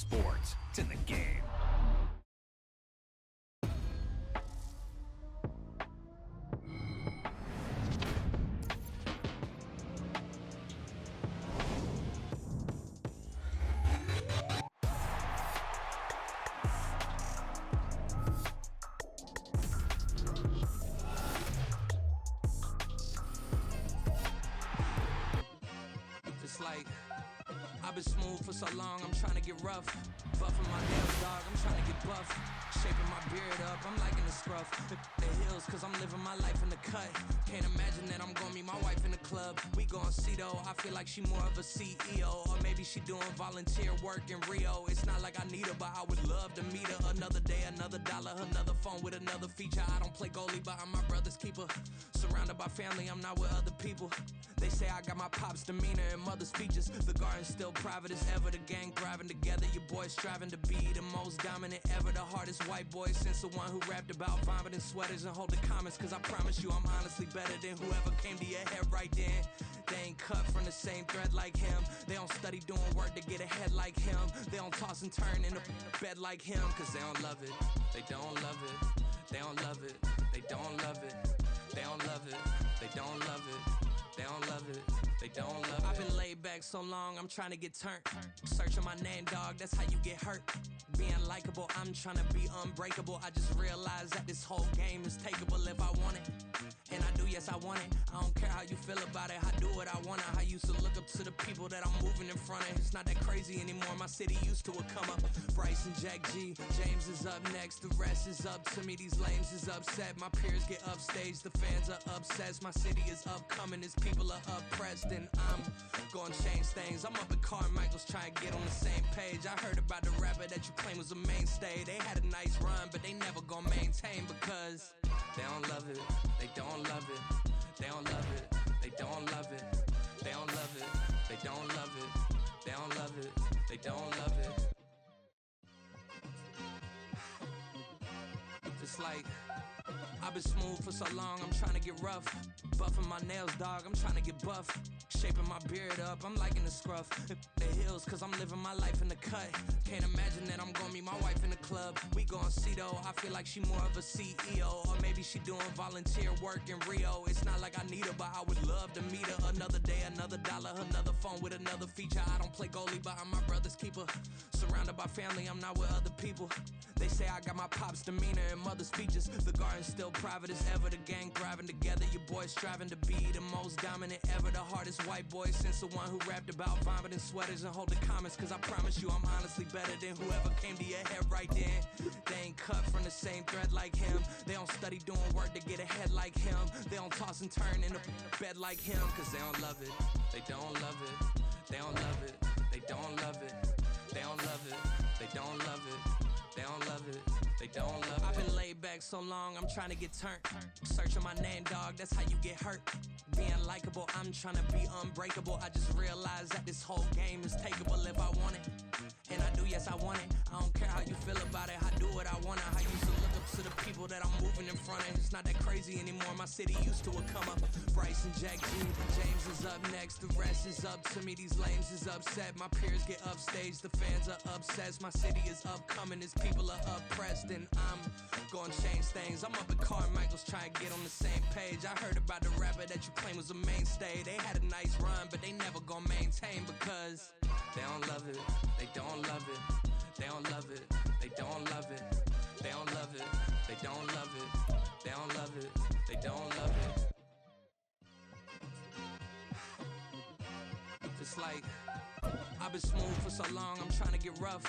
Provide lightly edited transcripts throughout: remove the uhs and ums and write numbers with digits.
sports. It's in the game. It's like I've been smooth for so long, I'm trying to get rough. Buffing my nails, dog, I'm trying to get buff. Shaping my beard up, I'm liking the scruff. The hills, cause I'm living my life in the cut. Can't imagine that I'm gonna meet my wife in the club. We gon' see though, I feel like she more of a CEO. Or maybe she doing volunteer work in Rio. It's not like I need her, but I would love to meet her. Another day, another dollar, another phone with another feature. I don't play goalie, but I'm my brother's keeper. Surrounded by family, I'm not with other people. They say I got my pop's demeanor and mother's features. The garden's still private as ever. The gang thriving together. Your boys striving to be the most dominant ever. The hardest white boy since the one who rapped about vomiting sweaters and holding comments. Cause I promise you I'm honestly better than whoever came to your head right then. They ain't cut from the same thread like him. They don't study doing work to get ahead like him. They don't toss and turn in the bed like him. Cause they don't love it. They don't love it. They don't love it. They don't love it. They don't love it. They don't love it. They don't love it, they don't love it. I've been laid back so long, I'm trying to get turned. Searching my name, dog, that's how you get hurt. Being likable, I'm trying to be unbreakable. I just realized that this whole game is takeable if I want it. And I do, yes, I want it. I don't care how you feel about it, I do what I want. I used to look up to the people that I'm moving in front of. It's not that crazy anymore, my city used to it come up. Bryce and Jack G, James is up next. The rest is up to me, these lames is upset. My peers get upstage, the fans are obsessed. My city is upcoming, these people are oppressed. And I'm gonna change things. I'm up at Carmichael's trying to get on the same page. I heard about the rapper that you claim was a mainstay. They had a nice run, but they never gonna maintain because they don't love it, they don't love it, they don't love it, they don't love it, they don't love it, they don't love it, they don't love it, they don't love it. It's like I've been smooth for so long, I'm trying to get rough. Buffing my nails, dog, I'm trying to get buff. Shaping my beard up, I'm liking the scruff. The hills, cause I'm living my life in the cut. Can't imagine that I'm gonna meet my wife in the club. We gon' see though, I feel like she more of a CEO. Or maybe she doing volunteer work in Rio. It's not like I need her, but I would love to meet her. Another day, another dollar, another phone with another feature. I don't play goalie, but I'm my brother's keeper. Surrounded by family, I'm not with other people. They say I got my pop's demeanor and mother's features. The garden's still private as ever. The gang thriving together. Your boys striving to be the most dominant ever. The hardest white boy since the one who rapped about vomiting sweaters and holding comments. Cause I promise you I'm honestly better than whoever came to your head right then. They ain't cut from the same thread like him. They don't study doing work to get ahead like him. They don't toss and turn in the bed like him. Cause they don't love it. They don't love it. They don't love it. They don't love it. They don't love it. They don't love it. They don't love it, they don't love it. I've been laid back so long, I'm trying to get turned. Searching my name, dog, that's how you get hurt. Being likable, I'm trying to be unbreakable. I just realized that this whole game is takeable if I want it. And I do, yes, I want it. I don't care how you feel about it, I do what I want. I used to look up to the people that I'm moving in front of. It's not that crazy anymore, my city used to it come up. Bryce and Jack G, James is up next. The rest is up to me, these lames is upset. My peers get upstage, the fans are obsessed. My city is upcoming, these people are oppressed. And I'm gonna change things. I'm up at Carmichael's trying to get on the same page. I heard about the rapper that you claim was a mainstay. They had a nice run, but they never gonna maintain because they don't love it, they don't love it, they don't love it, they don't love it, they don't love it, they don't love it, they don't love it, they don't love it. It's like I've been smooth for so long, I'm trying to get rough.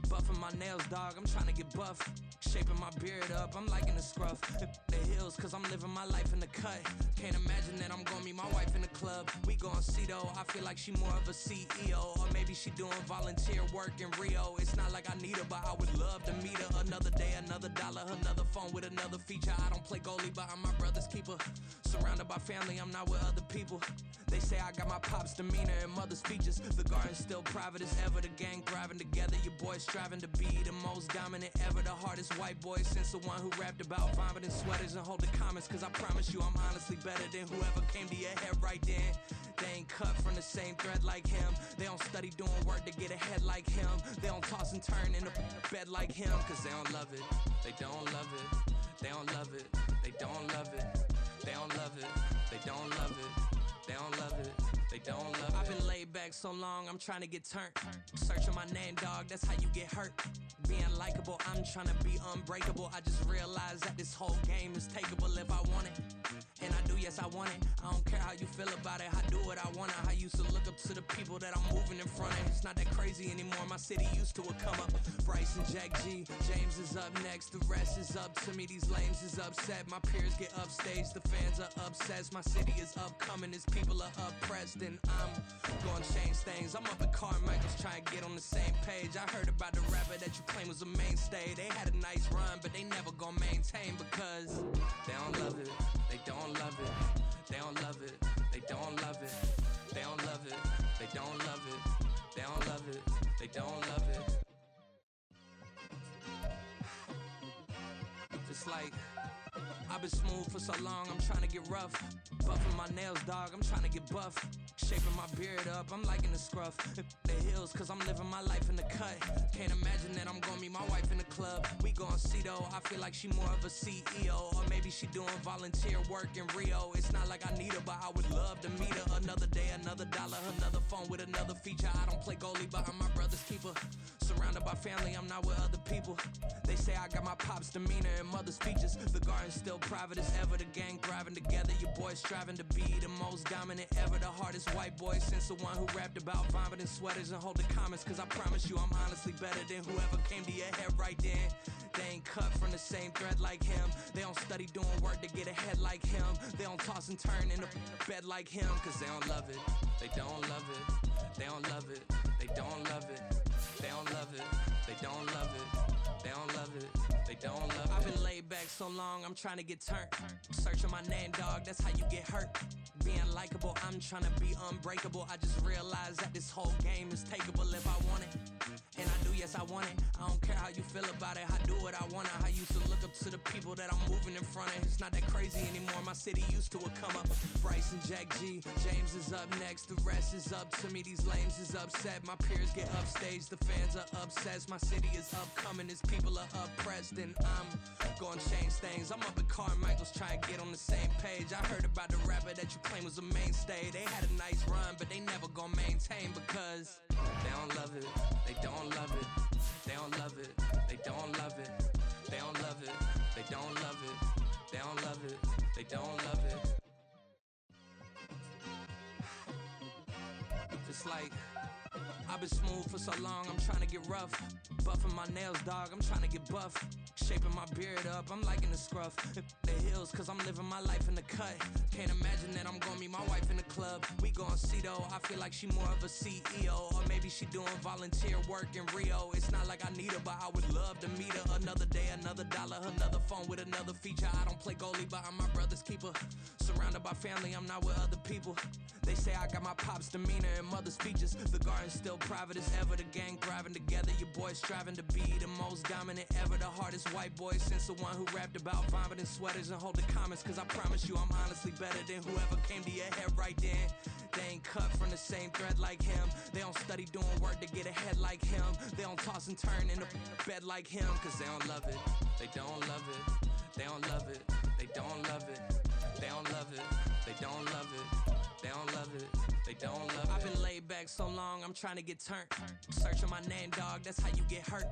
Buffing my nails, dog, I'm trying to get buff. Shaping my beard up, I'm liking the scruff. The hills, cause I'm living my life in the cut. Can't imagine that I'm gonna meet my wife in the club. We gon' see though, I feel like she more of a CEO. Or maybe she doing volunteer work in Rio. It's not like I need her, but I would love to meet her. Another day, another dollar, another phone with another feature. I don't play goalie, but I'm my brother's keeper. Surrounded by family, I'm not with other people. They say I got my pop's demeanor and mother's features. The garden's still private as ever. The gang thriving together. Your boys striving to be the most dominant ever. The hardest white boy since the one who rapped about vomiting sweaters and holding comments. Cause I promise you I'm honestly better than whoever came to your head right then. They ain't cut from the same thread like him. They don't study doing work to get ahead like him. They don't toss and turn in a bed like him. Cause they don't love it, they don't love it. They don't love it, they don't love it. They don't love it, they don't love it. They don't love it, they don't love it. I've been laid back so long, I'm trying to get turned. Searching my name, dog, that's how you get hurt. Being likable, I'm trying to be unbreakable. I just realized that this whole game is takeable if I want it. And I do, yes, I want it. I don't care how you feel about it, I do what I want it. I used to look up to the people that I'm moving in front of. It's not that crazy anymore, my city used to a come up. Bryce and Jack G, James is up next. The rest is up to me, these lames is upset. My peers get upstaged, the fans are obsessed. My city is upcoming, its people are oppressed. And I'm gonna change things. I'm up at Carmichael's trying to get on the same page. I heard about the rapper that you claim was a mainstay. They had a nice run, but they never gonna maintain because they don't love it, they don't love it. They don't love it, they don't love it. They don't love it, they don't love it. They don't love it, they don't love it. Just like I've been smooth for so long, I'm trying to get rough. Buffing my nails, dog, I'm trying to get buff. Shaping my beard up, I'm liking the scruff. The heels, cause I'm living my life in the cut. Can't imagine that I'm gonna meet my wife in the club. We gon' see though, I feel like she more of a CEO. Or maybe she doing volunteer work in Rio. It's not like I need her, but I would love to meet her. Another day, another dollar, another phone with another feature. I don't play goalie, but I'm my brother's keeper. Surrounded by family, I'm not with other people. They say I got my pop's demeanor and mother's features. The garden's still private as ever, the gang thriving together. Your boys striving to be the most dominant ever. The hardest white boy since the one who rapped about vomiting sweaters and holding comments. Cause I promise you I'm honestly better than whoever came to your head right then. They ain't cut from the same thread like him. They don't study doing work to get ahead like him. They don't toss and turn in a bed like him. Cause they don't love it, they don't love it. They don't love it, they don't love it. They don't love it, they don't love it. They don't love it, they don't love it. I've been laid back so long, I'm trying to get turned. Searching my name, dog, that's how you get hurt. Being likable, I'm trying to be unbreakable. I just realized that this whole game is takeable if I want it. And I do, yes, I want it. I don't care how you feel about it, I do what I want it. I used to look up to the people that I'm moving in front of. It's not that crazy anymore, my city used to a come up. Bryce and Jack G, James is up next. The rest is up to me, these lames is upset. My peers get upstaged, the fans are obsessed. My city is upcoming, its people are oppressed. And I'm gonna change things. I'm up at Carmichael's trying to get on the same page. I heard about the rapper that you claim was a mainstay. They had a nice run, but they never gonna maintain because they don't love it, they don't love it. They don't love it, they don't love it. They don't love it, they don't love it. They don't love it, they don't love it. Just like I've been smooth for so long, I'm trying to get rough. Buffing my nails, dog, I'm trying to get buff. Shaping my beard up, I'm liking the scruff. The heels, cause I'm living my life in the cut. Can't imagine that I'm gonna meet my wife in the club. We gon' see though, I feel like she more of a CEO. Or maybe she doing volunteer work in Rio. It's not like I need her, but I would love to meet her. Another day, another dollar, another phone with another feature. I don't play goalie, but I'm my brother's keeper. Surrounded by family, I'm not with other people. They say I got my pop's demeanor and mother's features. The garden's still private as ever, the gang thriving together. Your boys striving to be the most dominant ever. The hardest white boy since the one who rapped about vomiting sweaters and holding comments. Cause I promise you I'm honestly better than whoever came to your head right then. They ain't cut from the same thread like him. They don't study doing work to get ahead like him. They don't toss and turn in a bed like him. Cause they don't love it, they don't love it. They don't love it, they don't love it. They don't love it, they don't love it. They don't love it, they don't love it. I've been laid back so long, I'm trying to get turned. Searching my name, dog, that's how you get hurt.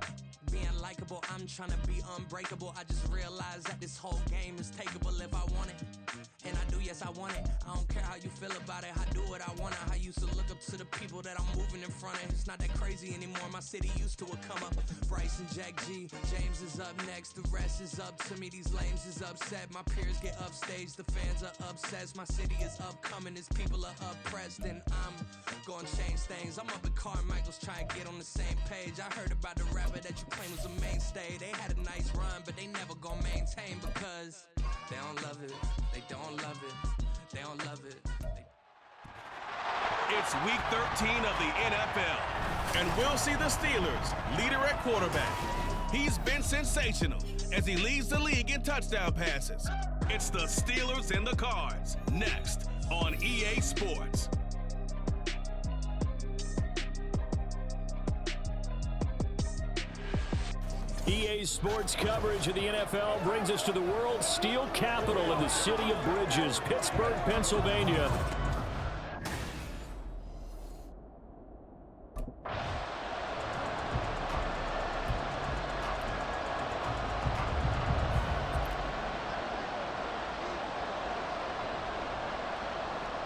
Being likable, I'm trying to be unbreakable. I just realized that this whole game is takeable if I want it. And I do, yes, I want it. I don't care how you feel about it, I do what I want it. I used to look up to the people that I'm moving in front of. It's not that crazy anymore, my city used to a come up. Bryce and Jack G, James is up next. The rest is up to me, these lames is upset. My peers get upstaged, the fans are obsessed. My city is upcoming, its people are oppressed. And I'm gonna change things. I'm up at Carmichael's trying to get on the same page. I heard about the rapper that you claim was a mainstay. They had a nice run, but they never gonna maintain because they don't love it, they don't love it. They don't love it. It's week 13 of the NFL, and we'll see the Steelers' leader at quarterback. He's been sensational as he leads the league in touchdown passes. It's the Steelers and the Cards, next on EA Sports. EA Sports coverage of the NFL brings us to the world's steel capital in the city of bridges, Pittsburgh, Pennsylvania.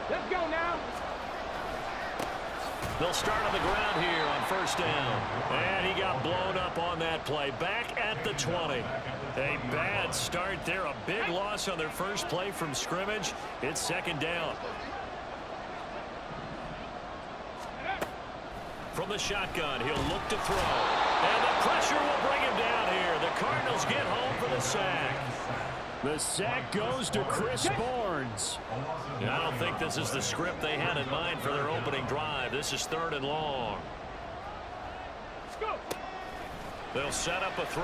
Let's go now. They'll start on the ground here on first down. And he got blown up on that play. Back at the 20. A bad start there. A big loss on their first play from scrimmage. It's second down. From the shotgun, he'll look to throw. And the pressure will bring him down here. The Cardinals get home for the sack. The sack goes to Chris Barnes. I don't think this is the script they had in mind for their opening drive. This is third and long. They'll set up a throw.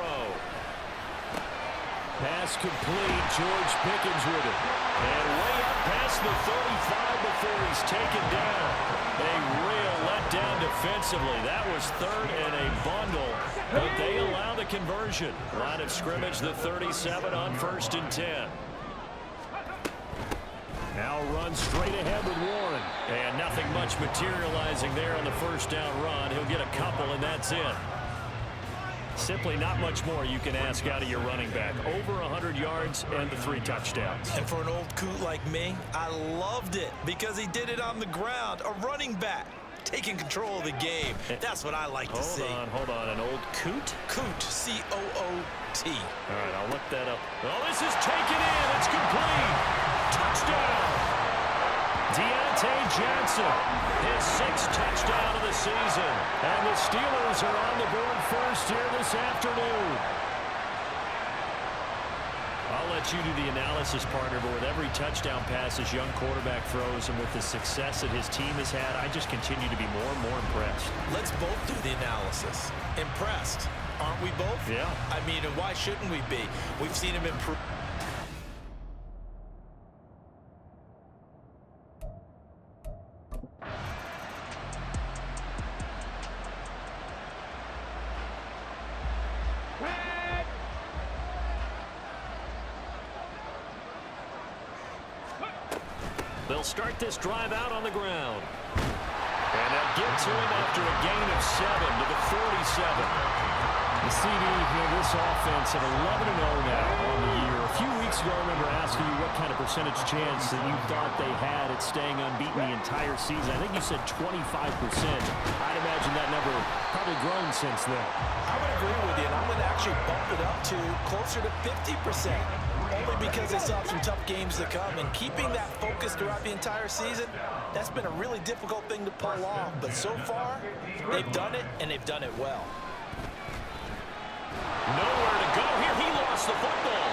Pass complete. George Pickens with it. And way up past the 35 before he's taken down. A real letdown defensively. That was third and a bundle, but they allow the conversion. Line of scrimmage, the 37 on first and 10. Now run straight ahead with Warren. And nothing much materializing there on the first down run. He'll get a couple, and that's it. Simply not much more you can ask out of your running back. Over 100 yards and the 3 touchdowns. And for an old coot like me, I loved it because he did it on the ground. A running back taking control of the game. That's what I like to see. Hold on. An old coot? Coot, C-O-O-T. All right, I'll look that up. Oh, this is taken in. It's complete. Touchdown. Deontay Johnson, his 6th touchdown of the season. And the Steelers are on the board first here this afternoon. I'll let you do the analysis, partner, but with every touchdown pass this young quarterback throws and with the success that his team has had, I just continue to be more and more impressed. Let's both do the analysis. Impressed, aren't we both? Yeah. I mean, and why shouldn't we be? We've seen him improve. They'll start this drive out on the ground. And they'll get to him after a gain of 7 to the 47. The CD here, this offense at 11-0 now on the year. A few weeks ago, I remember asking you what kind of percentage chance that you thought they had at staying unbeaten the entire season. I think you said 25%. I'd imagine that number probably grown since then. I would agree with you, and I'm going to actually bump it up to closer to 50%. Only because they still have some tough games to come, and keeping that focus throughout the entire season, that's been a really difficult thing to pull off. But so far, they've done it, and they've done it well. Nowhere to go here. He lost the football.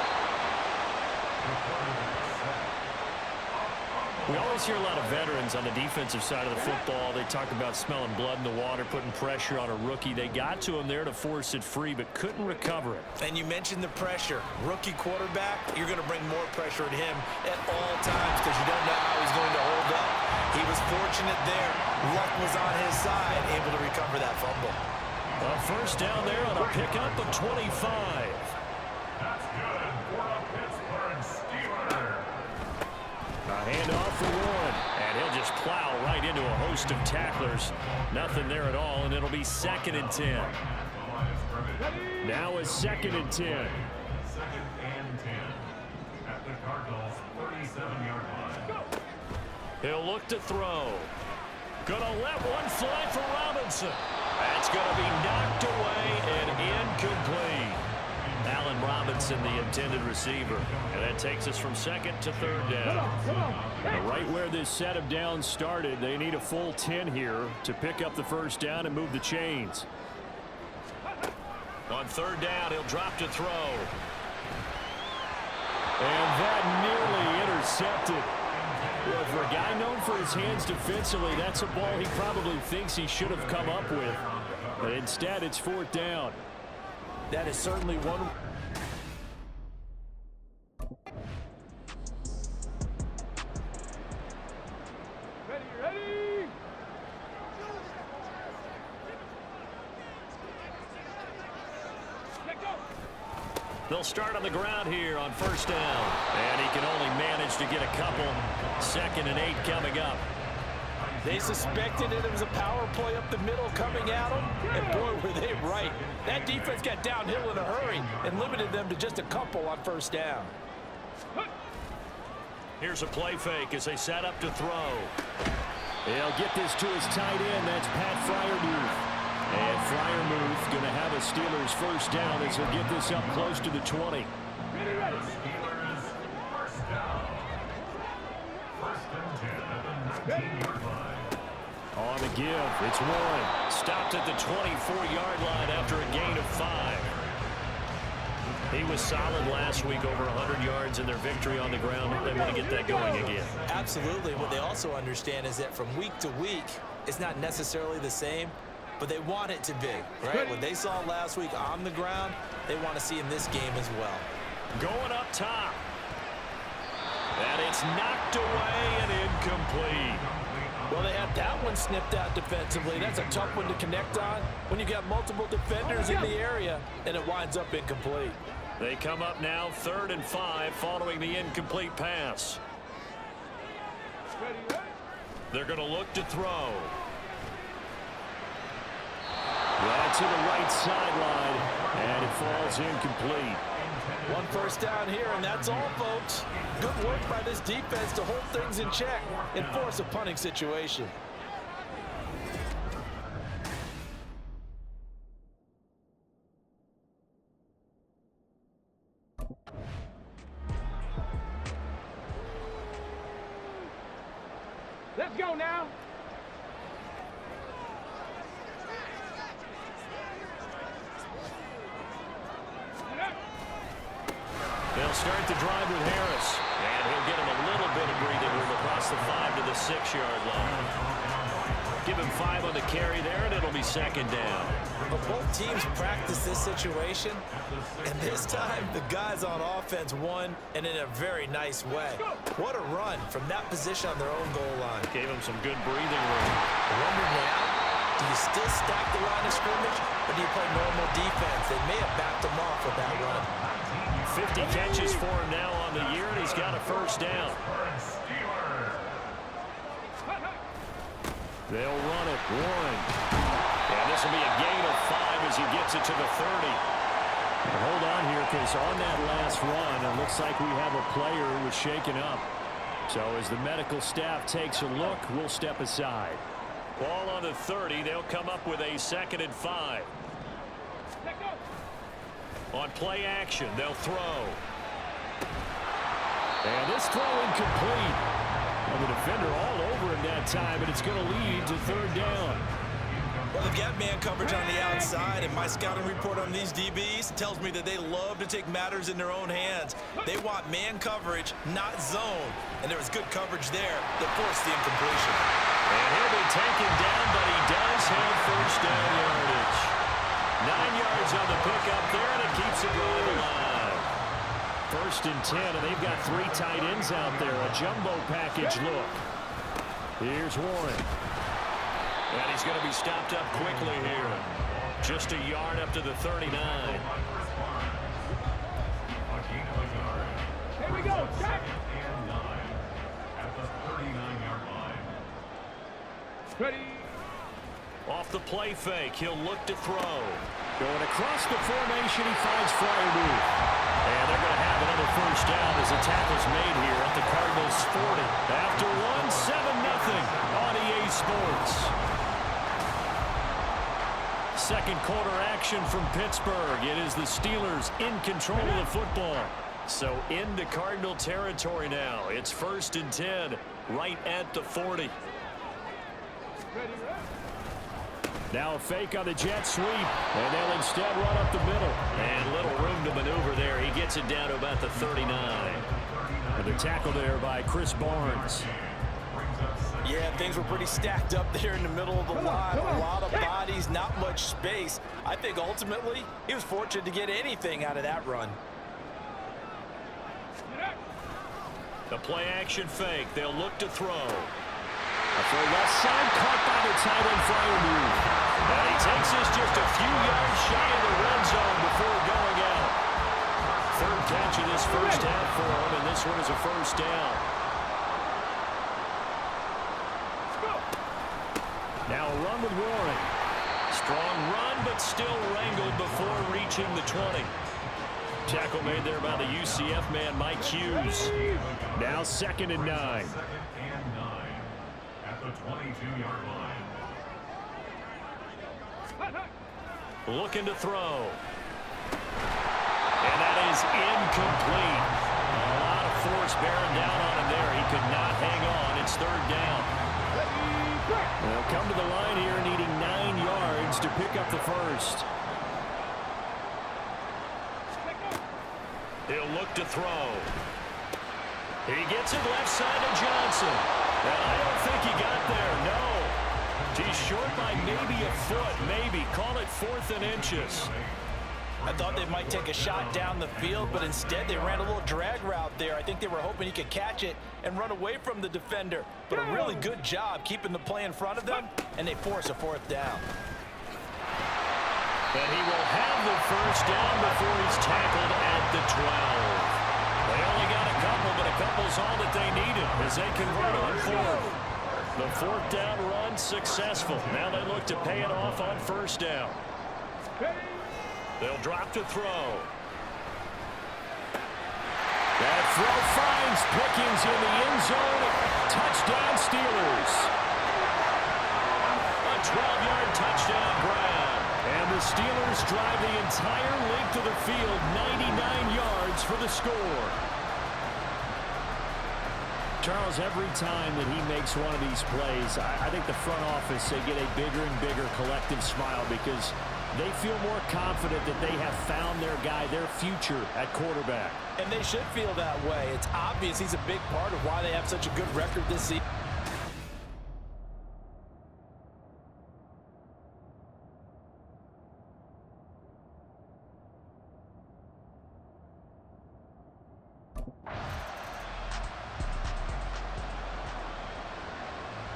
We always hear a lot of veterans on the defensive side of the football. They talk about smelling blood in the water, putting pressure on a rookie. They got to him there to force it free, but couldn't recover it. And you mentioned the pressure. Rookie quarterback, you're going to bring more pressure at him at all times because you don't know how he's going to hold up. He was fortunate there. Luck was on his side, able to recover that fumble. A first down there on a pickup of 25. A handoff for Warren, and he'll just plow right into a host of tacklers. Nothing there at all, and it'll be 2nd and 10. Now a 2nd and 10. 2nd and 10 at the Cardinals' 37-yard line. He'll look to throw. Gonna let one fly for Robinson. That's gonna be knocked away and incomplete. Allen Robinson, the intended receiver. And that takes us from 2nd to 3rd down. Right where this set of downs started, they need a full 10 here to pick up the first down and move the chains. On 3rd down, he'll drop to throw. And that nearly intercepted. Well, for a guy known for his hands defensively, that's a ball he probably thinks he should have come up with. But instead, it's 4th down. That is certainly one. Ready. Let go. They'll start on the ground here on first down. And he can only manage to get a couple. 2nd and 8 coming up. They suspected it was a power play up the middle coming at them, and boy, were they right. That defense got downhill in a hurry and limited them to just a couple on first down. Here's a play fake as they set up to throw. He'll get this to his tight end. That's Pat Freiermuth. And Freiermuth going to have a Steelers first down as he'll get this up close to the 20. Steelers first down. 1st and 10 at the 19-yard line. On the give, it's Warren. Stopped at the 24-yard line after a gain of 5. He was solid last week, over 100 yards in their victory on the ground. They want to get that going again. Absolutely. What they also understand is that from week to week, it's not necessarily the same, but they want it to be, right? What they saw last week on the ground, they want to see in this game as well. Going up top. And it's knocked away and incomplete. Well, they had that one snipped out defensively. That's a tough one to connect on when you got multiple defenders in the area, and it winds up incomplete. They come up now 3rd and 5 following the incomplete pass. They're going to look to throw. Right to the right sideline, and it falls incomplete. One first down here, and that's all, folks. Good work by this defense to hold things in check and force a punting situation. Let's go now. They'll start the drive with Harris. And he'll get him a little bit of breathing room across the 5 to the 6-yard line. Give him 5 on the carry there, and it'll be 2nd down. But both teams practice this situation, and this time the guys on offense won, and in a very nice way. What a run from that position on their own goal line. Gave him some good breathing room. I wonder now, do you still stack the line of scrimmage, or do you play normal defense? They may have backed them off with that run. 50 catches for him now on the year, and he's got a first down. They'll run it. Warren. And this will be a gain of 5 as he gets it to the 30. But hold on here, because on that last run, it looks like we have a player who was shaken up. So as the medical staff takes a look, we'll step aside. Ball on the 30. They'll come up with a 2nd and 5. On play action, they'll throw. And this throw incomplete. And the defender all over him that time, and it's going to lead to 3rd down. Well, they've got man coverage on the outside, and my scouting report on these DBs tells me that they love to take matters in their own hands. They want man coverage, not zone. And there was good coverage there that forced the incompletion. And he'll be taken down, but he does have first down yardage. 9 yards on the pickup there, and it keeps the drive alive. 1st and 10, and they've got 3 tight ends out there. A jumbo package look. Here's Warren. And he's going to be stopped up quickly here. Just a yard up to the 39. Here we go, check. At the 39-yard line. Ready. Off the play fake, he'll look to throw. Going across the formation, he finds Freiermuth. And they're going to have another first down as the tackle's made here at the Cardinals' 40. After one, 7-0 on EA Sports. Second quarter action from Pittsburgh. It is the Steelers in control of the football. So into Cardinal territory now. It's 1st and 10 right at the 40. Now a fake on the jet sweep, and they'll instead run up the middle. And little room to maneuver there. He gets it down to about the 39. And the tackle there by Chris Barnes. Yeah, things were pretty stacked up there in the middle of the line. A lot of bodies, not much space. I think ultimately he was fortunate to get anything out of that run. The play action fake. They'll look to throw. For left side, caught by the tight end Freiermuth. And he takes this just a few yards shy of the red zone before going out. stretch of this first half for him, and this one is a first down. Now a run with Warren. Strong run, but still wrangled before reaching the 20. Tackle made there by the UCF man, Mike Hughes. Now 2nd and 9. 2nd and 9 at the 22-yard line. Looking to throw. And that is incomplete. A lot of force bearing down on him there. He could not hang on. It's 3rd down. They'll come to the line here needing 9 yards to pick up the first. He'll look to throw. He gets it left side to Johnson. And I don't think he got there, no. He's short by maybe a foot, maybe. Call it 4th and inches. I thought they might take a shot down the field, but instead they ran a little drag route there. I think they were hoping he could catch it and run away from the defender. But a really good job keeping the play in front of them, and they force a 4th down. And he will have the first down before he's tackled at the 12. They only got a couple, but a couple's all that they needed as they convert on 4th. The 4th down run successful. Now they look to pay it off on 1st down. They'll drop to throw. That throw finds Pickens in the end zone. Touchdown Steelers. A 12-yard touchdown grab. And the Steelers drive the entire length of the field, 99 yards for the score. Charles, every time that he makes one of these plays, I think the front office, they get a bigger and bigger collective smile because they feel more confident that they have found their guy, their future at quarterback. And they should feel that way. It's obvious he's a big part of why they have such a good record this season.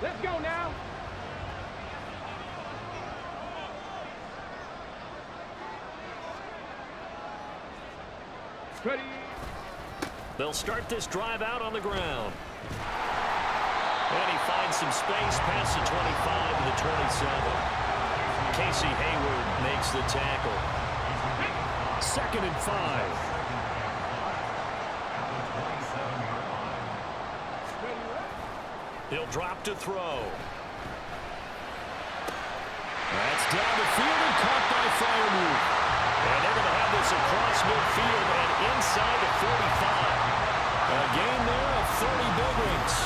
Let's go now. Ready. They'll start this drive out on the ground. And he finds some space past the 25 to the 27. Casey Hayward makes the tackle. 2nd and 5. He'll drop to throw. That's down the field and caught by Freiermuth. And they're going to have this across midfield and inside the 45. A gain there of 30 big rings.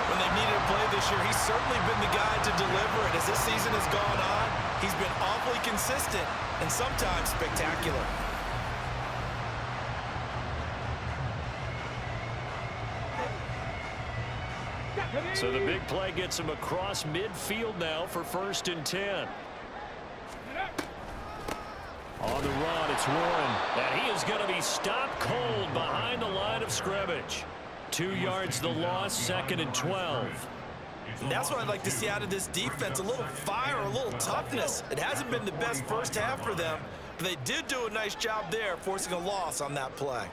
When they've needed a play this year, he's certainly been the guy to deliver it. As this season has gone on, he's been awfully consistent and sometimes spectacular. So the big play gets him across midfield now for 1st and 10. On the run, it's Warren. And he is going to be stopped cold behind the line of scrimmage. 2 yards the loss, 2nd and 12. And that's what I'd like to see out of this defense, a little fire, a little toughness. It hasn't been the best first half for them, but they did do a nice job there, forcing a loss on that play.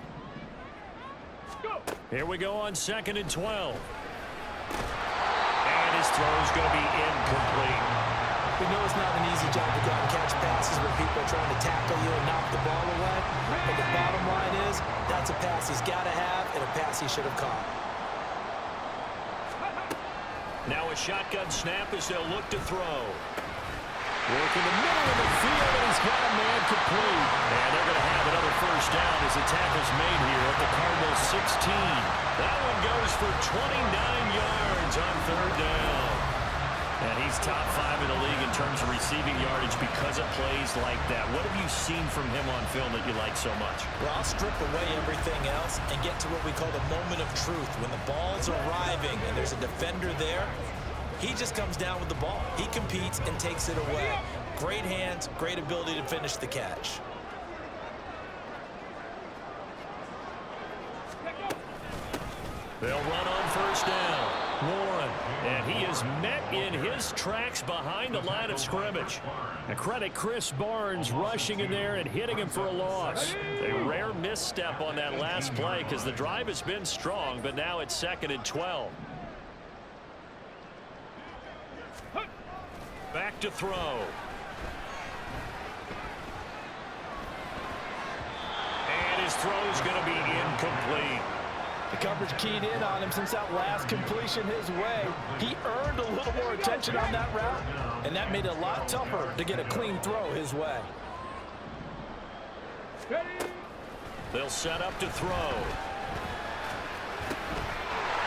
Here we go on 2nd and 12. And his throw is going to be incomplete. We know it's not an easy job to go out and catch passes when people are trying to tackle you and knock the ball away. But the bottom line is, that's a pass he's got to have and a pass he should have caught. Now a shotgun snap as they'll look to throw. Work in the middle of the field, and he's got a man complete. And they're going to have another first down as the tackle's made here at the Cardinals' 16. That one goes for 29 yards on 3rd down. And he's top 5 in the league in terms of receiving yardage because of plays like that. What have you seen from him on film that you like so much? Well, I'll strip away everything else and get to what we call the moment of truth. When the ball's arriving and there's a defender there, he just comes down with the ball. He competes and takes it away. Great hands, great ability to finish the catch. They'll run on 1st down. Warren And he is met in his tracks behind the line of scrimmage. And credit Chris Barnes rushing in there and hitting him for a loss. A rare misstep on that last play because the drive has been strong, but now it's 2nd and 12. Back to throw. And his throw is going to be incomplete. The coverage keyed in on him since that last completion his way. He earned a little more attention on that route, and that made it a lot tougher to get a clean throw his way. They'll set up to throw.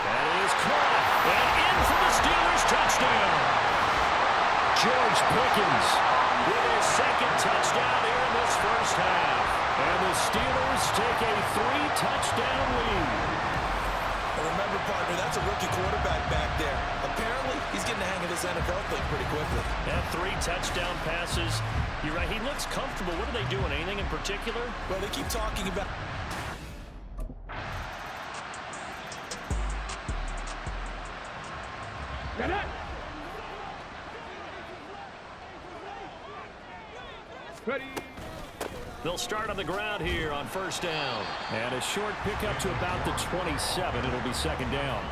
That is caught. And in for the Steelers touchdown. George Pickens with his 2nd touchdown here in this first half. And the Steelers take a 3-touchdown lead. Remember, partner, that's a rookie quarterback back there. Apparently, he's getting the hang of this NFL thing pretty quickly. Yeah, 3 touchdown passes. You're right, he looks comfortable. What are they doing? Anything in particular? Well, they keep talking about... Ready. They'll start on the ground here on 1st down. And a short pickup to about the 27. It'll be 2nd down.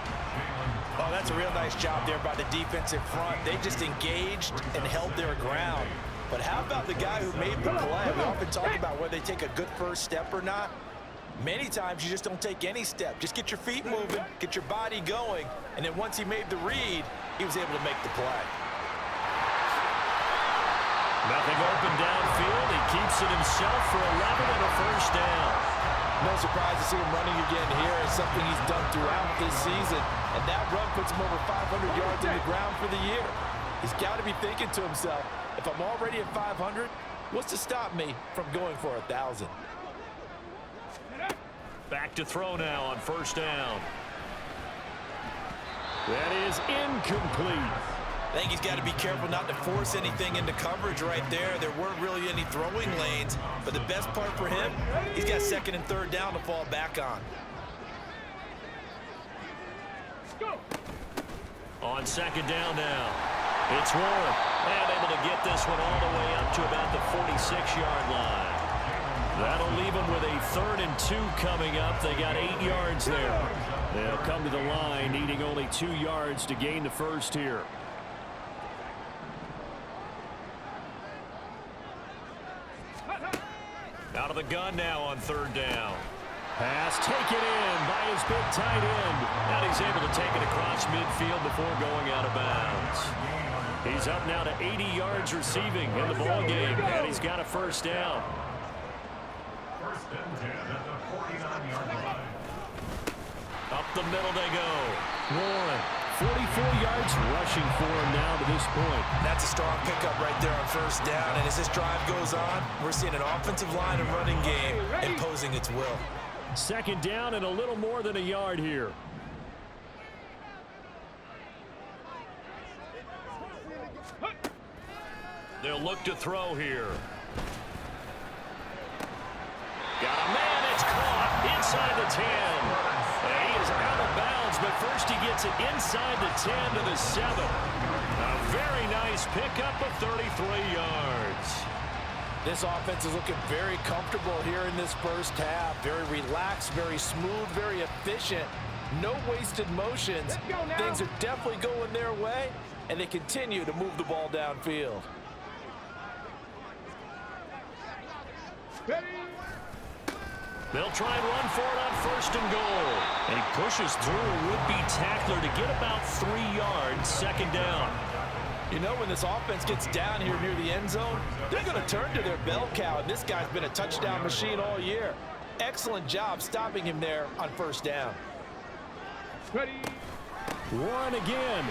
Oh, that's a real nice job there by the defensive front. They just engaged and held their ground. But how about the guy who made the play? We often talk about whether they take a good first step or not. Many times you just don't take any step. Just get your feet moving, get your body going, and then once he made the read, he was able to make the play. Nothing open downfield. He keeps it himself for 11 and a 1st down. No surprise to see him running again here. It's something he's done throughout this season. And that run puts him over 500 yards in the ground for the year. He's got to be thinking to himself, if I'm already at 500, what's to stop me from going for 1,000? Back to throw now on 1st down. That is incomplete. I think he's got to be careful not to force anything into coverage right there. There weren't really any throwing lanes, but the best part for him, he's got 2nd and 3rd down to fall back on. On 2nd down now, it's Warren, and able to get this one all the way up to about the 46-yard line. That'll leave them with a 3rd and 2 coming up. They got 8 yards there. They'll come to the line, needing only 2 yards to gain the first here. Out of the gun now on 3rd down. Pass taken in by his big tight end. And he's able to take it across midfield before going out of bounds. He's up now to 80 yards receiving in the ball game, and he's got a 1st down. 1st and 10 at the 49-yard line. Up the middle they go. Warren, 44 yards rushing for him now to this point. That's a strong pickup right there on 1st down. And as this drive goes on, we're seeing an offensive line and running game imposing its will. 2nd down and a little more than a yard here. They'll look to throw here. Got a man. It's caught inside the 10. And he is out of bounds, but first he gets it inside the 10 to the 7. A very nice pickup of 33 yards. This offense is looking very comfortable here in this first half. Very relaxed, very smooth, very efficient. No wasted motions. Things are definitely going their way, and they continue to move the ball downfield. They'll try and run for it on 1st and goal. And he pushes through a would-be tackler to get about 3 yards, 2nd down. You know, when this offense gets down here near the end zone, they're going to turn to their bell cow, and this guy's been a touchdown machine all year. Excellent job stopping him there on 1st down. Ready. Warren again.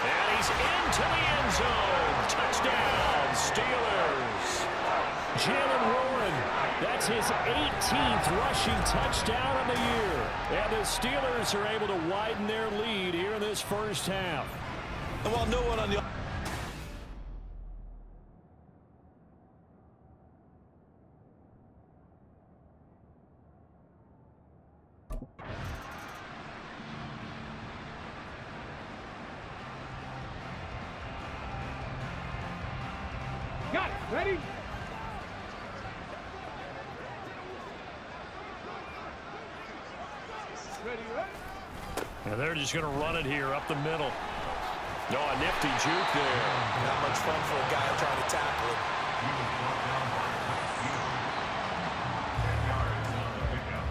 And he's into the end zone. Touchdown, Steelers. Jalen Warren, that's his 18th rushing touchdown of the year. And the Steelers are able to widen their lead here in this first half. And while no one on the Ready? Ready, And they're just going to run it here up the middle. No, a nifty juke there. Not much fun for a guy trying to tackle it. He was brought down by the field. 10 yards on the pickup.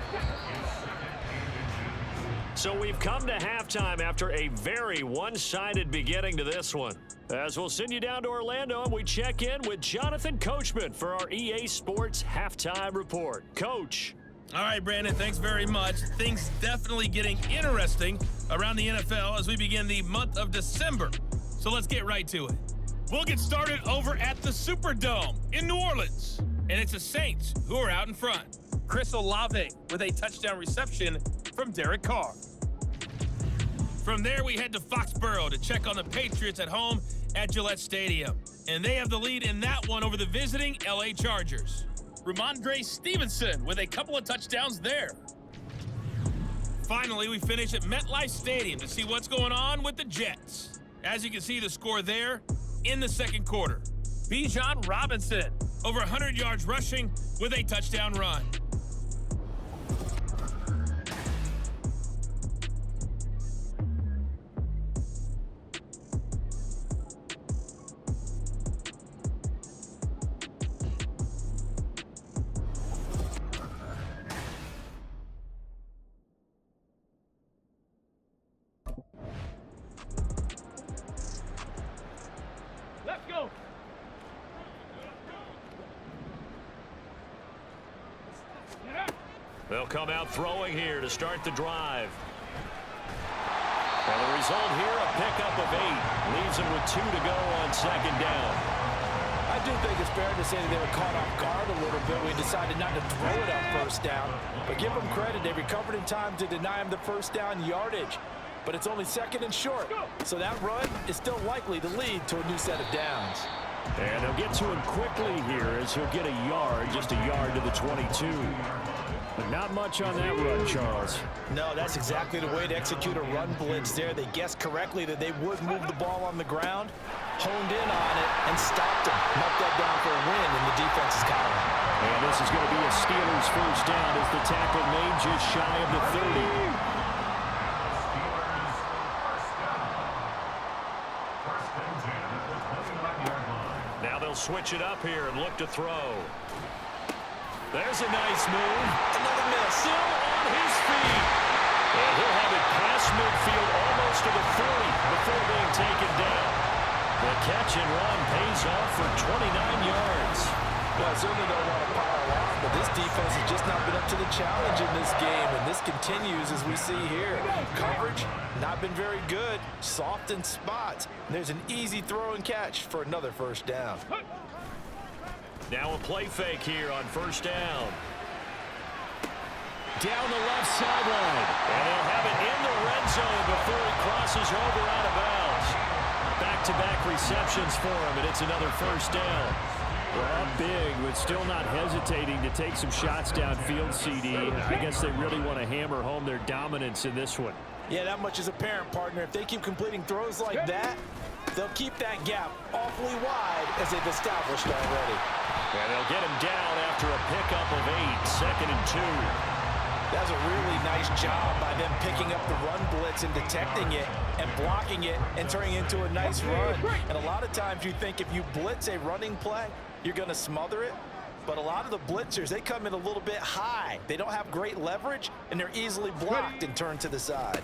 It's second and 2. So we've come to halftime after a very one-sided beginning to this one. As we'll send you down to Orlando and we check in with Jonathan Coachman for our EA Sports Halftime Report. Coach. All right, Brandon, thanks very much. Things definitely getting interesting around the NFL as we begin the month of December. So let's get right to it. We'll get started over at the Superdome in New Orleans. And it's the Saints who are out in front. Chris Olave with a touchdown reception from Derek Carr. From there, we head to Foxborough to check on the Patriots at home at Gillette Stadium. And they have the lead in that one over the visiting LA Chargers. Ramondre Stevenson with a couple of touchdowns there. Finally, we finish at MetLife Stadium to see what's going on with the Jets. As you can see, the score there in the second quarter. Bijan Robinson, over 100 yards rushing with a touchdown run. Let's go. They'll come out throwing here to start the drive. And the result here, a pickup of 8. Leaves them with 2 to go on second down. I do think it's fair to say that they were caught off guard a little bit. We decided not to throw it on first down. But give them credit. They recovered in time to deny him the first down yardage. But it's only second and short. So that run is still likely to lead to a new set of downs. And they'll get to him quickly here as he'll get a yard, just a yard to the 22. But not much on that run, Charles. No, that's exactly the way to execute a run blitz there. They guessed correctly that they would move the ball on the ground, honed in on it, and stopped him. Knocked that down for a win in the defense's column. And this is going to be a Steelers first down as the tackle made just shy of the 30. Now they'll switch it up here and look to throw. There's a nice move. Another miss. Still on his feet. And he'll have it past midfield almost to the 40 before being taken down. The catch and run pays off for 29 yards. Well, I certainly don't want to pile on, but this defense has just not been up to the challenge in this game, and this continues as we see here. Coverage, not been very good. Soft in spots. There's an easy throw and catch for another first down. Now a play fake here on first down. Down the left sideline. And they'll have it in the red zone before he crosses over out of bounds. Back-to-back receptions for him, and it's another first down. Well, big, but still not hesitating to take some shots downfield, CD. I guess they really want to hammer home their dominance in this one. Yeah, that much is apparent, partner. If they keep completing throws like that, they'll keep that gap awfully wide as they've established already. And they'll get him down after a pickup of 8, second and 2. That was a really nice job by them picking up the run blitz and detecting it and blocking it and turning it into a nice run. And a lot of times you think if you blitz a running play, you're going to smother it. But a lot of the blitzers, they come in a little bit high. They don't have great leverage, and they're easily blocked and turned to the side.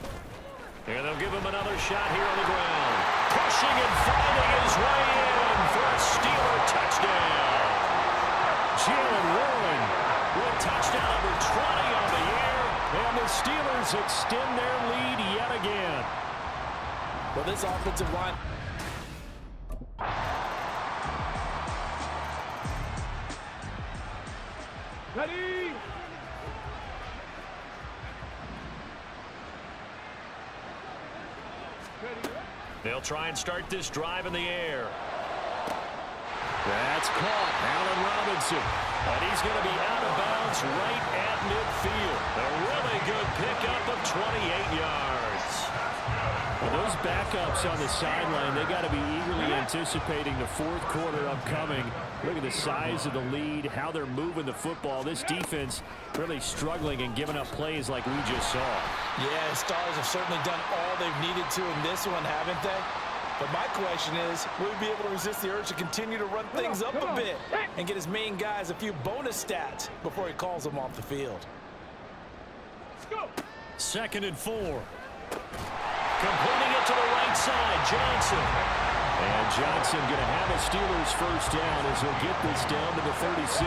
And they'll give him another shot here on the ground. Pushing and finding his way in for a Steeler touchdown. Jalen Warren with touchdown number 20 on the year. And the Steelers extend their lead yet again. Well, this offensive line... Ready? They'll try and start this drive in the air. That's caught. Allen Robinson. And he's going to be out of bounds right at midfield. A really good pickup of 28 yards. Well, those backups on the sideline, they got to be eagerly anticipating the fourth quarter upcoming. Look at the size of the lead, how they're moving the football. This defense really struggling and giving up plays like we just saw. Yeah, Stars have certainly done all they've needed to in this one, haven't they? But my question is, will he be able to resist the urge to continue to run things up a bit and get his main guys a few bonus stats before he calls them off the field? Go. 2nd and 4. Completing it to the right side, Johnson. And Johnson going to have a Steelers first down as he'll get this down to the 36.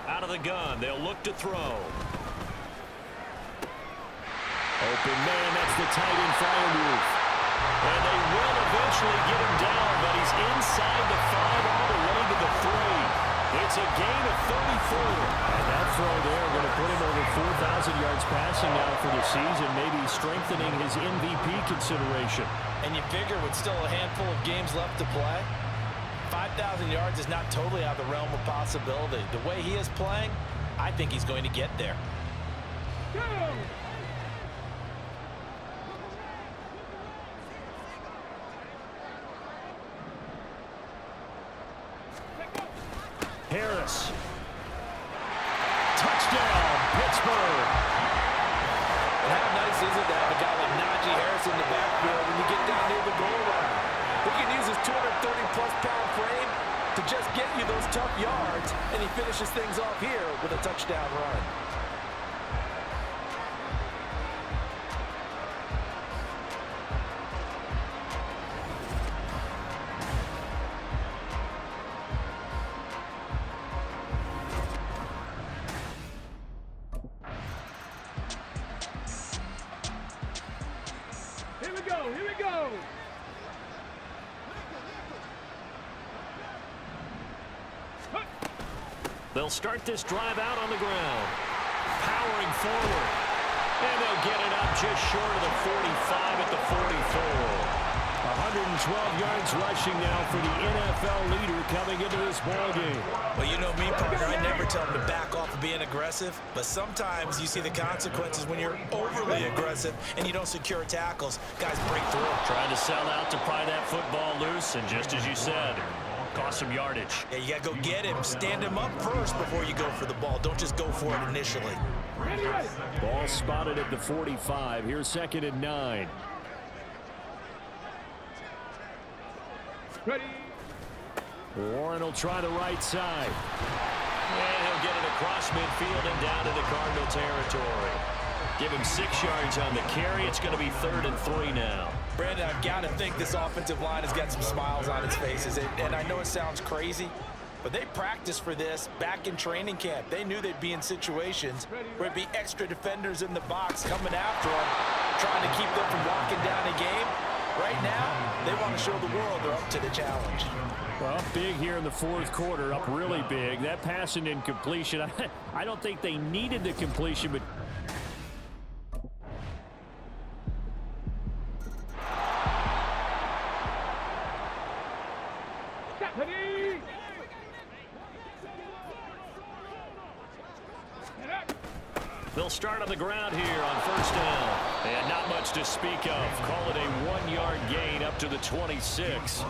Out of the gun, they'll look to throw. Open man, that's the tight end Firewolf. And they will eventually get him down, but he's inside the 5 all the way to the 3. It's a gain of 34. And that throw there going to put him over 4,000 yards passing now for the season, maybe strengthening his MVP consideration. And you figure with still a handful of games left to play, 5,000 yards is not totally out of the realm of possibility. The way he is playing, I think he's going to get there. Go. Harris. Touchdown, Pittsburgh. And how nice is it to have a guy like Najee Harris in the backfield when you get down near the goal line? He can use his 230-plus pound frame to just get you those tough yards, and he finishes things off here with a touchdown run. Here we go. Here we go. They'll start this drive out on the ground. Powering forward. And they'll get it up just short of the 45 at the 44. 112 yards rushing now for the NFL leader coming into this ballgame. Well, you know me, partner. I never tell him to back off of being aggressive, but sometimes you see the consequences when you're overly aggressive and you don't secure tackles. Guys break through. Trying to sell out to pry that football loose, and just as you said, cost some yardage. Yeah, you got to go get him. Stand him up first before you go for the ball. Don't just go for it initially. Ball spotted at the 45. Here's 2nd and 9. Ready. Warren will try the right side. And he'll get it across midfield and down into Cardinal territory. Give him 6 yards on the carry. It's going to be 3rd and 3 now. Brandon, I've got to think this offensive line has got some smiles on its faces. And I know it sounds crazy, but they practiced for this back in training camp. They knew they'd be in situations where it'd be extra defenders in the box coming after them, trying to keep them from walking down a game. Right now, they want to show the world they're up to the challenge. Well, up big here in the fourth quarter, up really big. That pass and incompletion, I don't think they needed the completion, but Ready. they'll start on the ground here on first down. And not much to speak of. Call it a 1-yard gain up to the 26.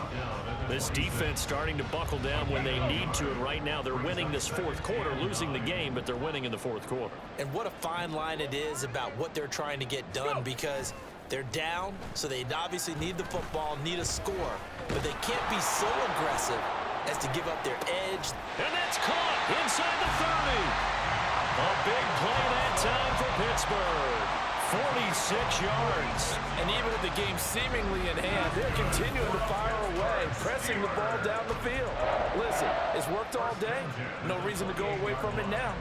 This defense starting to buckle down when they need to, and right now they're winning this fourth quarter, losing the game, but they're winning in the fourth quarter. And what a fine line it is about what they're trying to get done, because they're down, so they obviously need the football, need a score, but they can't be so aggressive as to give up their edge. And that's caught inside the 30. A big play that time for Pittsburgh. 46 yards. And even with the game seemingly in hand, they're continuing to fire away, pressing the ball down the field. Listen, it's worked all day. No reason to go away from it now.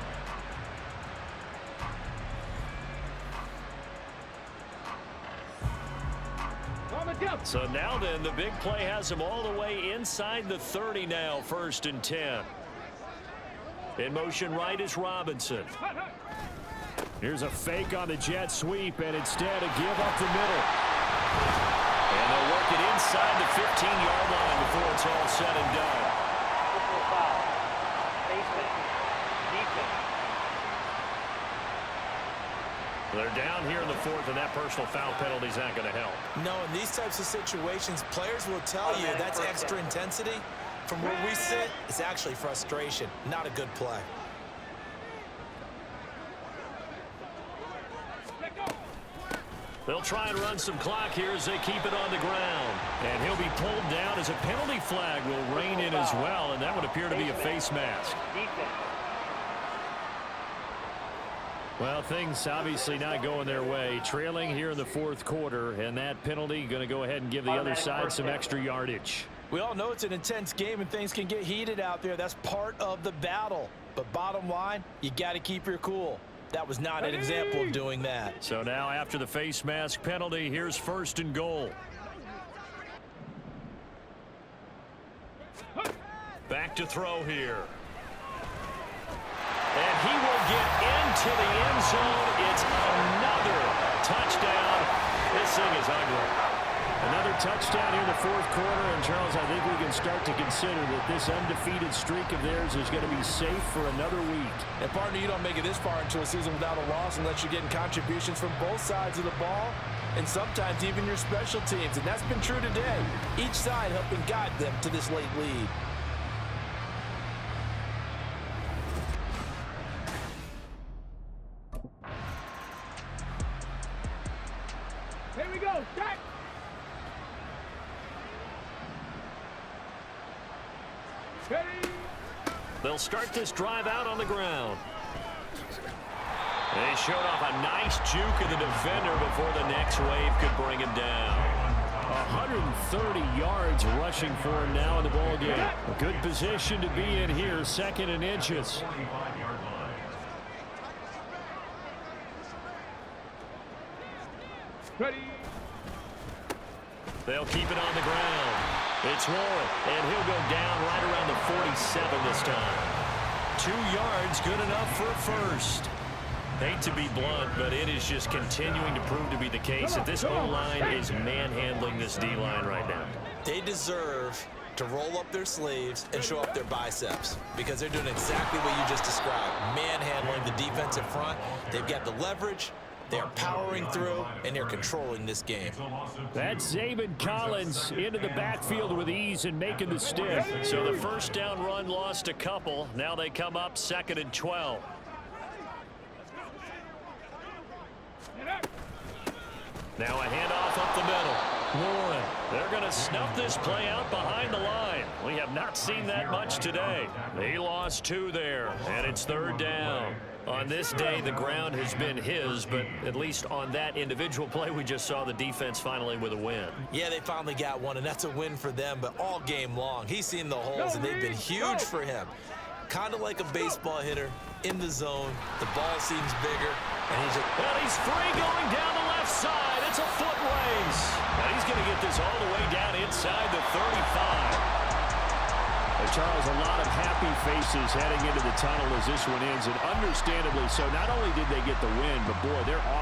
So now then, the big play has them all the way inside the 30 now, 1st and 10. In motion right is Robinson. Here's a fake on the jet sweep, and instead a give up the middle. And they'll work it inside the 15-yard line before it's all said and done. They're down here in the fourth, and that personal foul penalty is not going to help. No, in these types of situations, players will tell you that's extra intensity. From where we sit, it's actually frustration, not a good play. They'll try and run some clock here as they keep it on the ground. And he'll be pulled down as a penalty flag will rein in as well, and that would appear to be a face mask. Well, things obviously not going their way. Trailing here in the fourth quarter, and that penalty going to go ahead and give the other side some extra yardage. We all know it's an intense game and things can get heated out there. That's part of the battle. But bottom line, you got to keep your cool. That was not an example of doing that. So now after the face mask penalty, here's 1st and goal. Back to throw here. And he will get into the end zone. It's another touchdown. This thing is ugly. Another touchdown here in the fourth quarter. And, Charles, I think we can start to consider that this undefeated streak of theirs is going to be safe for another week. And, partner, you don't make it this far into a season without a loss unless you're getting contributions from both sides of the ball and sometimes even your special teams. And that's been true today. Each side helping guide them to this late lead. Here we go. Jack. They'll start this drive out on the ground. They showed off a nice juke of the defender before the next wave could bring him down. 130 yards rushing for him now in the ball game. A good position to be in here, 2nd and inches. Ready. They'll keep it on the ground. It's Warren, and he'll go down right around the 47 this time. 2 yards, good enough for a first. Hate to be blunt, but it is just continuing to prove to be the case that this O-line is manhandling this D-line right now. They deserve to roll up their sleeves and show up their biceps because they're doing exactly what you just described. Manhandling the defensive front. They've got the leverage. They're powering through, and they're controlling this game. That's Zaven Collins into the backfield with ease and making the stiff. So the first down run lost a couple. Now they come up 2nd and 12. Now a handoff up the middle. Warren, they're going to snuff this play out behind the line. We have not seen that much today. He lost 2 there, and it's 3rd down. On this day, the ground has been his, but at least on that individual play, we just saw the defense finally with a win. Yeah, they finally got one, and that's a win for them, but all game long, he's seen the holes, and they've been huge for him. Kind of like a baseball hitter in the zone. The ball seems bigger, and he's just... Well, he's free going down the left side. It's a foot race. And he's going to get this all the way down inside the 35. Charles, a lot of happy faces heading into the tunnel as this one ends, and understandably so. Not only did they get the win, but boy, their offense